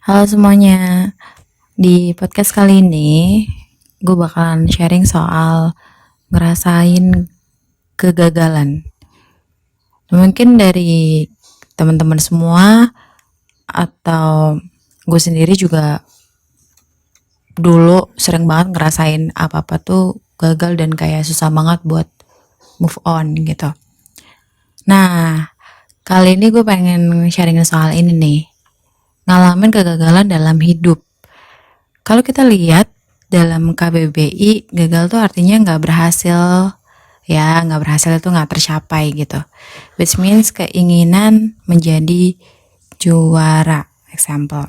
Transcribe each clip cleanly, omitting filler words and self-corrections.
Halo semuanya, di podcast kali ini gue bakalan sharing soal ngerasain kegagalan. Mungkin dari teman-teman semua atau gue sendiri juga dulu sering banget ngerasain apa-apa tuh gagal dan kayak susah banget buat move on gitu. Nah, kali ini gue pengen sharing soal ini nih, ngalamin kegagalan dalam hidup. Kalau kita lihat dalam KBBI, gagal tuh artinya nggak berhasil, ya nggak berhasil itu nggak tercapai gitu. Which means keinginan menjadi juara. Example.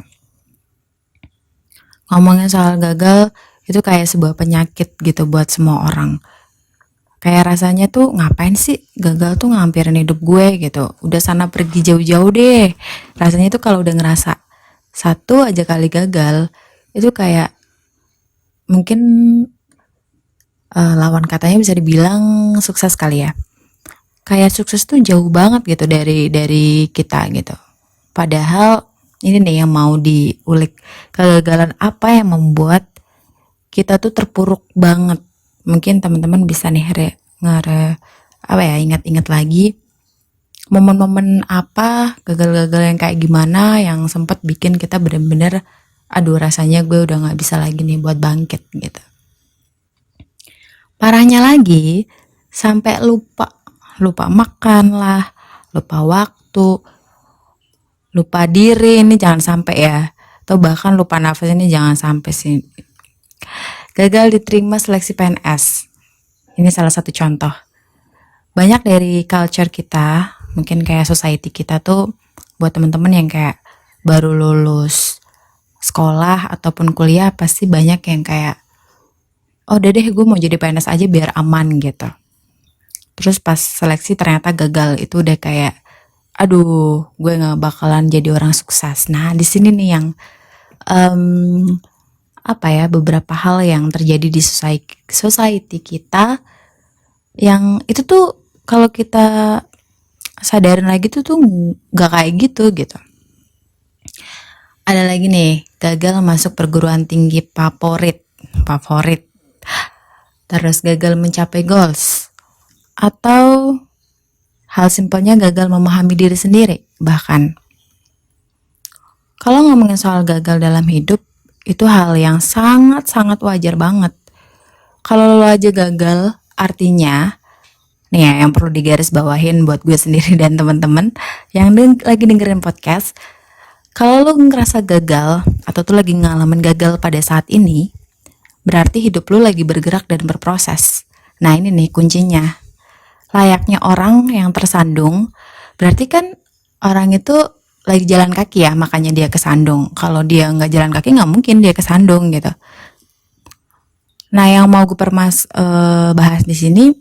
Ngomongin soal gagal itu kayak sebuah penyakit gitu buat semua orang. Kayak rasanya tuh ngapain sih gagal tuh ngampirin hidup gue gitu. Udah sana pergi jauh-jauh deh. Rasanya tuh kalau udah ngerasa satu aja kali gagal, itu kayak mungkin lawan katanya bisa dibilang sukses kali ya. Kayak sukses tuh jauh banget gitu dari kita gitu. Padahal ini nih yang mau diulik, kegagalan apa yang membuat kita tuh terpuruk banget. Mungkin teman-teman bisa nih ingat-ingat lagi momen-momen apa, gagal-gagal yang kayak gimana yang sempat bikin kita bener-bener aduh rasanya gue udah nggak bisa lagi nih buat bangkit gitu. Parahnya lagi, sampai lupa makan lah, lupa waktu, lupa diri ini jangan sampai ya. Atau bahkan lupa nafas ini jangan sampai sih. Gagal diterima seleksi PNS. Ini salah satu contoh. Banyak dari culture kita, mungkin kayak society kita tuh buat teman-teman yang kayak baru lulus sekolah ataupun kuliah pasti banyak yang kayak oh udah deh gue mau jadi PNS aja biar aman gitu. Terus pas seleksi ternyata gagal, itu udah kayak aduh gue nggak bakalan jadi orang sukses. Nah di sini nih yang beberapa hal yang terjadi di society kita yang itu tuh kalau kita sadarin lagi tuh nggak kayak gitu. Ada lagi nih, gagal masuk perguruan tinggi favorit, terus gagal mencapai goals, atau hal simpelnya gagal memahami diri sendiri. Bahkan kalau ngomongin soal gagal dalam hidup, itu hal yang sangat-sangat wajar banget. Kalau lo aja gagal, artinya nih ya yang perlu digaris bawahin buat gue sendiri dan teman-teman yang lagi dengerin podcast. Kalau lo ngerasa gagal atau tuh lagi ngalamin gagal pada saat ini, berarti hidup lo lagi bergerak dan berproses. Nah ini nih kuncinya. Layaknya orang yang tersandung, berarti kan orang itu lagi jalan kaki ya, makanya dia kesandung. Kalau dia nggak jalan kaki nggak mungkin dia kesandung gitu. Nah yang mau gue bahas di sini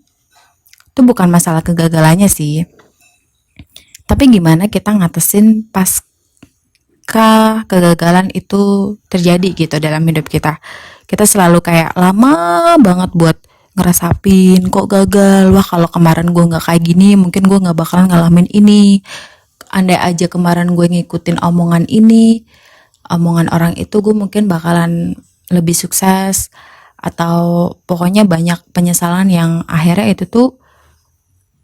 itu bukan masalah kegagalannya sih, tapi gimana kita ngatesin pas kegagalan itu terjadi gitu dalam hidup kita. Kita selalu kayak lama banget buat ngerasapin kok gagal, wah kalau kemarin gue nggak kayak gini mungkin gue nggak bakalan ngalamin ini, andai aja kemarin gue ngikutin omongan ini, omongan orang itu gue mungkin bakalan lebih sukses, atau pokoknya banyak penyesalan yang akhirnya itu tuh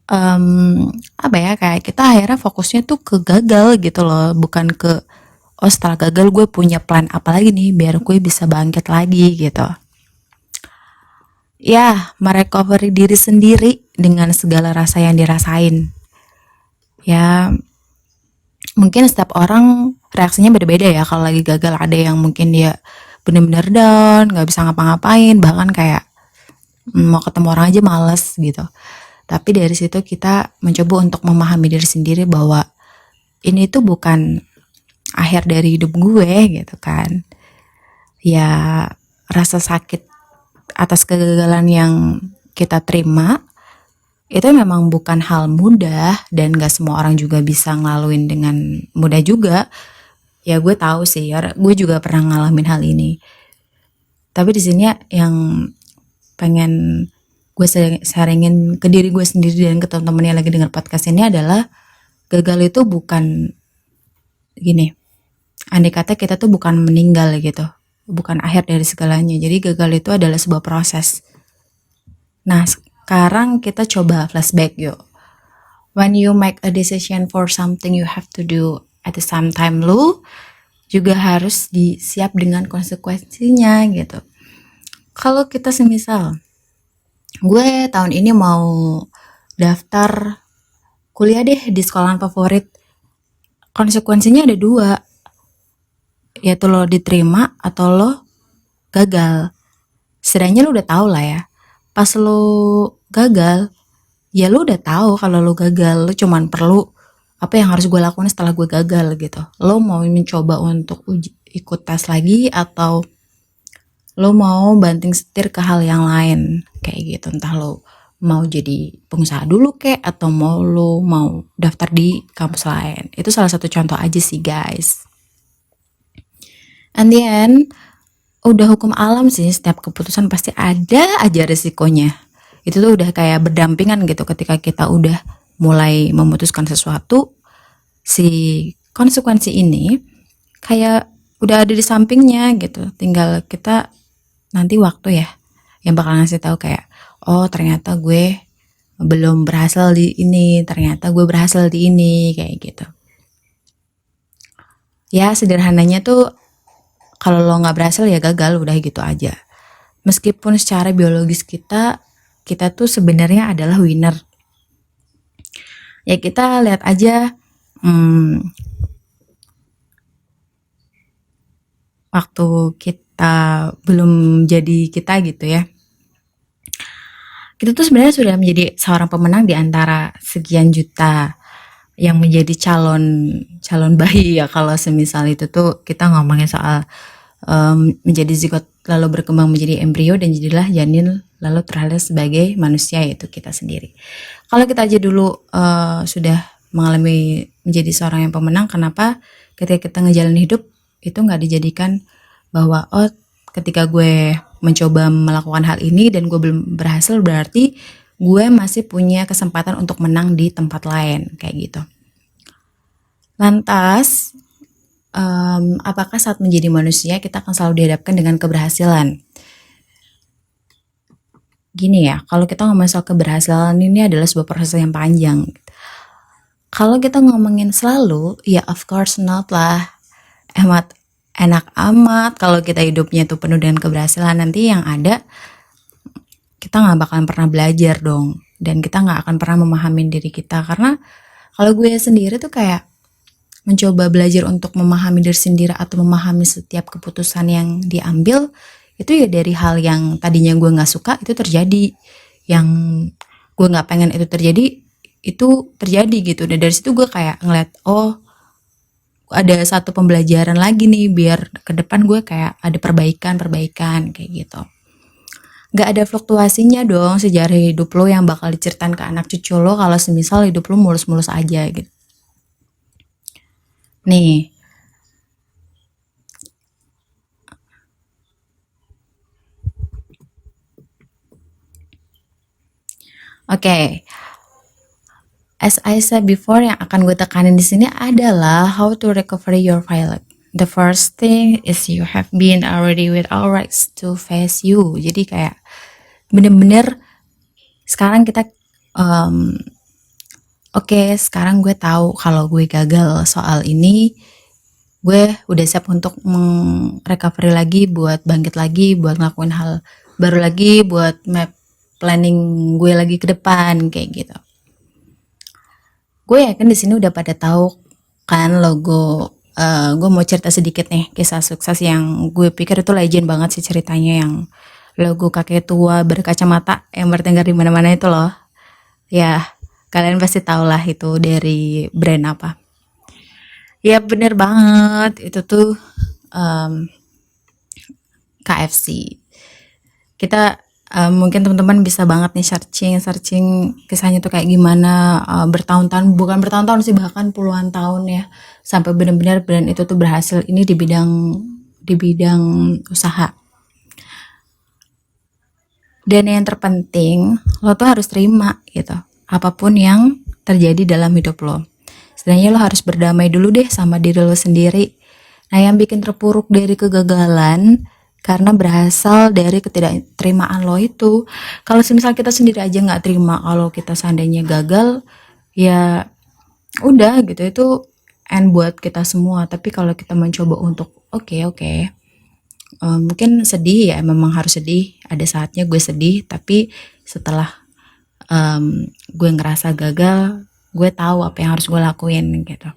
kayak kita akhirnya fokusnya tuh ke gagal gitu loh, bukan ke oh setelah gagal gue punya plan apa lagi nih biar gue bisa bangkit lagi gitu. Ya, merecovery diri sendiri dengan segala rasa yang dirasain. Ya, mungkin setiap orang reaksinya beda-beda ya. Kalau lagi gagal ada yang mungkin dia bener-bener down, gak bisa ngapa-ngapain, bahkan kayak mau ketemu orang aja males gitu. Tapi dari situ kita mencoba untuk memahami diri sendiri bahwa ini tuh bukan akhir dari hidup gue gitu kan. Ya rasa sakit atas kegagalan yang kita terima itu memang bukan hal mudah dan gak semua orang juga bisa ngelaluin dengan mudah juga. Ya gue tahu sih, ya, gue juga pernah ngalamin hal ini. Tapi di sini yang pengen gue sharingin ke diri gue sendiri dan ke teman-teman yang lagi dengar podcast ini adalah gagal itu bukan gini. andai kata kita tuh bukan meninggal gitu, bukan akhir dari segalanya. Jadi gagal itu adalah sebuah proses. Nah, sekarang kita coba flashback yuk. When you make a decision for something you have to do at the same time, lu juga harus disiap dengan konsekuensinya gitu. Kalau kita semisal, gue tahun ini mau daftar kuliah deh di sekolahan favorit, konsekuensinya ada dua, yaitu lo diterima atau lo gagal. Setidaknya lo udah tahu lah ya. Pas lo gagal, ya lo udah tahu kalau lo gagal. Lo cuman perlu apa yang harus gue lakukan setelah gue gagal gitu. Lo mau mencoba untuk ikut tes lagi atau lo mau banting setir ke hal yang lain kayak gitu. Entah lo mau jadi pengusaha dulu kek atau lo mau daftar di kampus lain. Itu salah satu contoh aja sih guys. And then udah hukum alam sih, setiap keputusan pasti ada aja resikonya. Itu tuh udah kayak berdampingan gitu. Ketika kita udah mulai memutuskan sesuatu, si konsekuensi ini kayak udah ada di sampingnya gitu. Tinggal kita nanti waktu ya yang bakal ngasih tahu kayak, oh ternyata gue belum berhasil di ini, ternyata gue berhasil di ini, kayak gitu. Ya sederhananya tuh kalau lo nggak berhasil ya gagal, udah gitu aja. Meskipun secara biologis kita tuh sebenarnya adalah winner. Ya kita lihat aja waktu kita belum jadi kita gitu ya. Kita tuh sebenarnya sudah menjadi seorang pemenang di antara sekian juta yang menjadi calon bayi ya, kalau semisal itu tuh kita ngomongin soal menjadi zigot lalu berkembang menjadi embrio dan jadilah janin lalu terlahir sebagai manusia, yaitu kita sendiri. Kalau kita aja dulu sudah mengalami menjadi seorang yang pemenang, kenapa ketika kita ngejalanin hidup itu nggak dijadikan bahwa oh ketika gue mencoba melakukan hal ini dan gue belum berhasil berarti gue masih punya kesempatan untuk menang di tempat lain kayak gitu. Lantas apakah saat menjadi manusia kita akan selalu dihadapkan dengan keberhasilan? Gini ya, kalau kita ngomongin soal keberhasilan ini adalah sebuah proses yang panjang. Kalau kita ngomongin selalu, ya of course not lah. Enak amat kalau kita hidupnya tuh penuh dengan keberhasilan, nanti yang ada kita nggak bakalan pernah belajar dong, dan kita nggak akan pernah memahami diri kita. Karena kalau gue sendiri tuh kayak mencoba belajar untuk memahami diri sendiri atau memahami setiap keputusan yang diambil itu ya dari hal yang tadinya gue nggak suka itu terjadi, yang gue nggak pengen itu terjadi itu terjadi gitu. Dan dari situ gue kayak ngeliat oh ada satu pembelajaran lagi nih biar ke depan gue kayak ada perbaikan kayak gitu. Gak ada fluktuasinya dong sejarah hidup lo yang bakal diceritain ke anak cucu lo kalau semisal hidup lo mulus-mulus aja gitu. Nih, oke. As I said before, yang akan gue tekanin di sini adalah how to recover your pilot. The first thing is you have been already with all rights to face you. Jadi kayak bener-bener sekarang kita oke, sekarang gue tahu kalau gue gagal soal ini, gue udah siap untuk recovery lagi, buat bangkit lagi, buat ngelakuin hal baru lagi, buat map planning gue lagi ke depan kayak gitu. Gue yakin di sini udah pada tahu kan logo. Gue mau cerita sedikit nih kisah sukses yang gue pikir itu legend banget sih ceritanya, yang logo kakek tua berkacamata yang bertengger di mana-mana itu loh. Ya, kalian pasti tahu lah itu dari brand apa. Ya bener banget, itu tuh KFC. Kita mungkin teman-teman bisa banget nih searching kisahnya tuh kayak gimana, bukan bertahun-tahun sih, bahkan puluhan tahun ya, sampai benar-benar brand itu tuh berhasil ini di bidang usaha. Dan yang terpenting lo tuh harus terima gitu apapun yang terjadi dalam hidup lo. Sebenarnya lo harus berdamai dulu deh sama diri lo sendiri, Nah, yang bikin terpuruk dari kegagalan karena berasal dari ketidakterimaan lo itu. Kalau misal kita sendiri aja nggak terima kalau kita seandainya gagal, ya udah gitu, itu end buat kita semua. Tapi kalau kita mencoba untuk oke, mungkin sedih ya, memang harus sedih, ada saatnya gue sedih, tapi setelah gue ngerasa gagal, gue tahu apa yang harus gue lakuin gitu.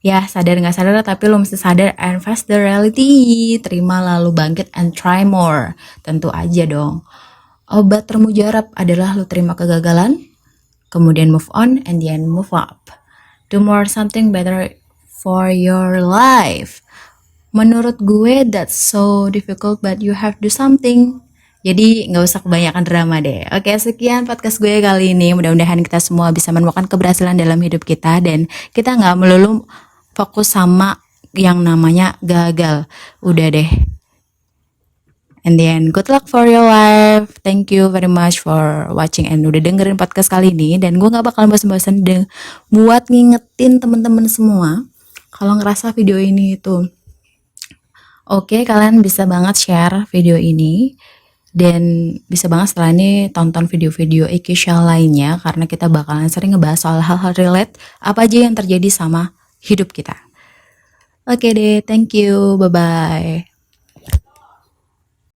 Ya, sadar nggak sadar, tapi lo mesti sadar and face the reality. Terima lalu bangkit and try more. Tentu aja dong. Obat termujarab adalah lo terima kegagalan, kemudian move on, and then move up. Do more something better for your life. Menurut gue that's so difficult, but you have to do something. Jadi nggak usah kebanyakan drama deh. Oke, sekian podcast gue kali ini. Mudah-mudahan kita semua bisa menemukan keberhasilan dalam hidup kita dan kita nggak melulu fokus sama yang namanya gagal. Udah deh. And then good luck for your life. Thank you very much for watching and udah dengerin podcast kali ini. Dan gue nggak bakalan bosan-bosan buat ngingetin temen-temen semua kalau ngerasa video ini itu oke, kalian bisa banget share video ini dan bisa banget setelah ini tonton video-video Ikisha lainnya karena kita bakalan sering ngebahas soal hal-hal relate apa aja yang terjadi sama hidup kita. Oke deh, thank you, bye-bye.